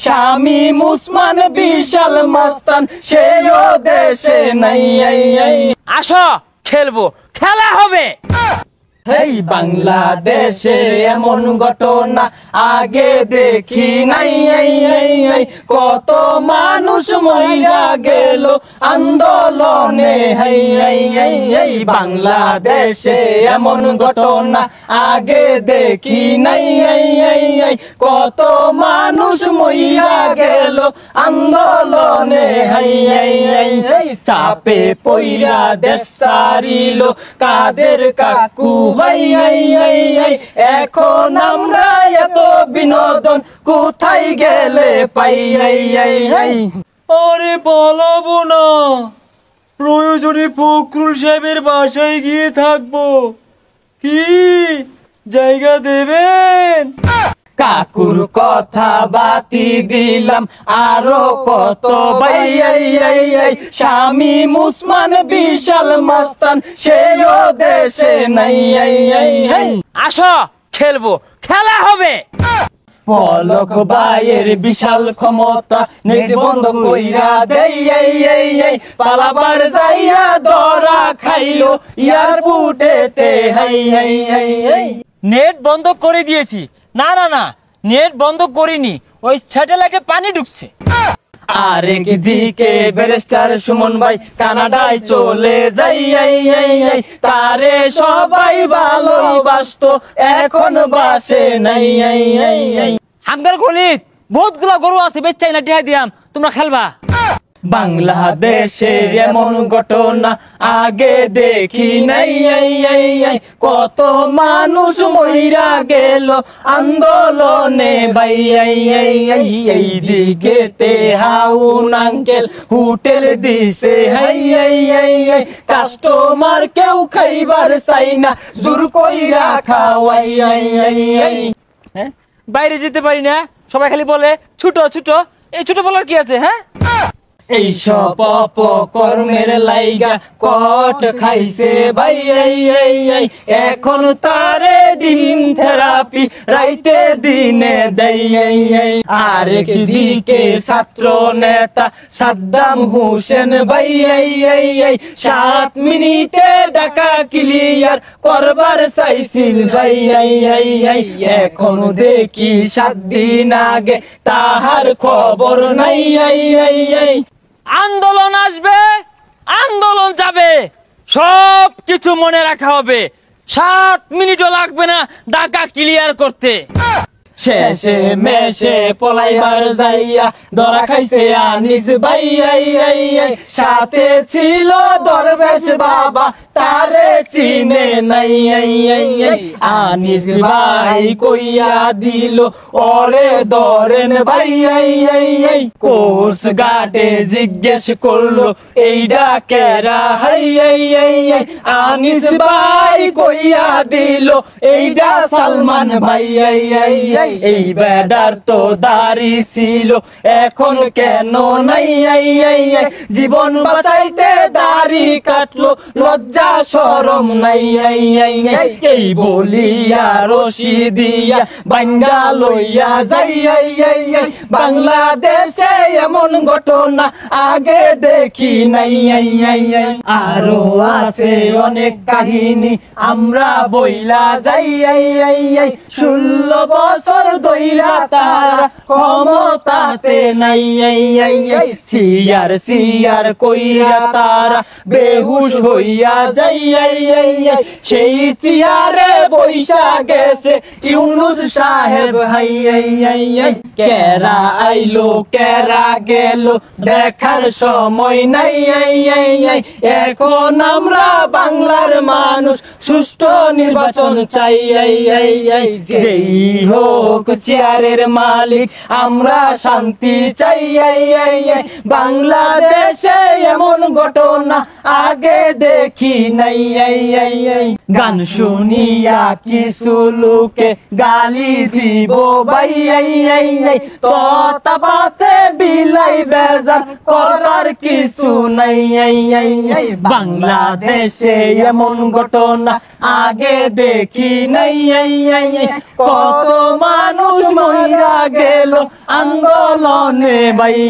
শামীম উসমান বিশাল মাস্তান সেও দেশে নাই। আসো খেলবো, খেলা হবে। এই বাংলাদেশে এমন ঘটনা আগে দেখি নাই। কত মানুষ মইরা গেল আন্দোলনে। এই বাংলাদেশে এমন ঘটনা আগে দেখি নাই। কত মানুষ মইরা গেল আন্দোলনে। চাপে পইরা দেশ ছাড়িল কাদের কাকু। এখন আমরা এত বিনোদন কোথায় গেলে পাই। আরে পালাবো না, প্রয়োজনে ফখরুল সাহেবের বাসায় গিয়ে থাকবো। কি জায়গা দেবেন? কাকুর কথা বাতি দিলাম আরো কত ভাই। শামীম উসমান বিশাল মাস্তান সেও দেশে নাই। আসো খেলবো, খেলা হবে। পলক ভাইয়ের বিশাল ক্ষমতা নেট বন্ধ কইরা দেই। পালাবার যাইয়া ধরা খাইলো এয়ারপোর্টেতে। নেট বন্ধ করে দিয়েছি। না না না, নেট বন্ধ করিনি, ওই স্যাটেলাইটে পানি ঢুকছে। আরেক দিকে ব্যারিস্টার সুমন ভাই কানাডায় চলে যাই। তারে সবাই ভালোবাসতো এখন বাসে নাই। আমগার গলিত বহুত গুলা গরু আছে, বেচাই না টিহা দিয়াম, তোমরা খেলবা। বাংলাদেশে এমন ঘটনা আগে দেখি নাই। কত মানুষ মইরা গেল আন্দোলনে ভাই। এই দিকেতে হাউন আঙ্কেল হোটেল দিছে। কাস্টমার কেউ খাইবার চাই না, জোর কইরা খাওয়াই। বাইরে যেতে পারি না, সবাই খালি বলে ছুটো ছুটো। এই ছোট বলার কি আছে? হ্যাঁ, এইসব অপকর্মের লাইগা কট খাইছে ভাই। এখন তারে ডিম থেরাপি রাইতে দিনে দেয়। আরেক দিকে ছাত্র নেতা সাদ্দাম হোসেন ভাই 7 মিনিটে ঢাকা ক্লিয়ার করবার চাইছিল ভাই। এখন দেখি 7 দিন আগে তাহার খবর নাই। আন্দোলন আসবে, আন্দোলন যাবে, সব কিছু মনে রাখা হবে। 7 মিনিটও লাগবে না ঢাকা ক্লিয়ার করতে। শেষে মেশে পলাইবার যাইয়া ধরা খাইছে আনিস ভাই। সাথে ছিল দরবেশ বাবা, তারে চিনে নাই। আনিস ভাই কইয়া দিল ওরে ধরেন ভাই। কোর্স গার্ডে জিজ্ঞেস করলো এইডা কেরা। আনিস ভাই কইয়া দিল এইডা সালমান ভাই। এই বেডার তো দাড়ি ছিল, এখন কেন নাই? জীবন বাঁচাইতে দাড়ি কাটলো, লজ্জা শরম নাই। এই বলিয়া রশি দিয়া বাঙ্গা লইয়া যাই। বাংলাদেশে এমন ঘটনা আগে দেখি নাই। আরো আছে অনেক কাহিনী আমরা বইলা যাই। 16 বছর দইরা তারা ক্ষমতাতে নাই। সিয়ার সিয়ার কইরা তারা বেহুশ হইয়া যাই। সেই চেয়ারে বৈশা গেছে ইউনুস সাহেব। কেরা আইলো কেরা গেল দেখার সময় নাই। এখন আমরা বাংলার মানুষ সুষ্ঠু নির্বাচন চাই। যেই হোক চেয়ারের মালিক, আমরা শান্তি চাই। বাংলাদেশে এমন ঘটনা আগে দেখি নাই। গান শুনিয়া কিছু লোকে গালি দিব ভাই, ততাপাতে বিলাই বেজার করার কিছু নাই। বাংলাদেশে এমন ঘটনা আগে দেখি নাই। কত মানুষ মইরা গেল আন্দোলনে ভাই।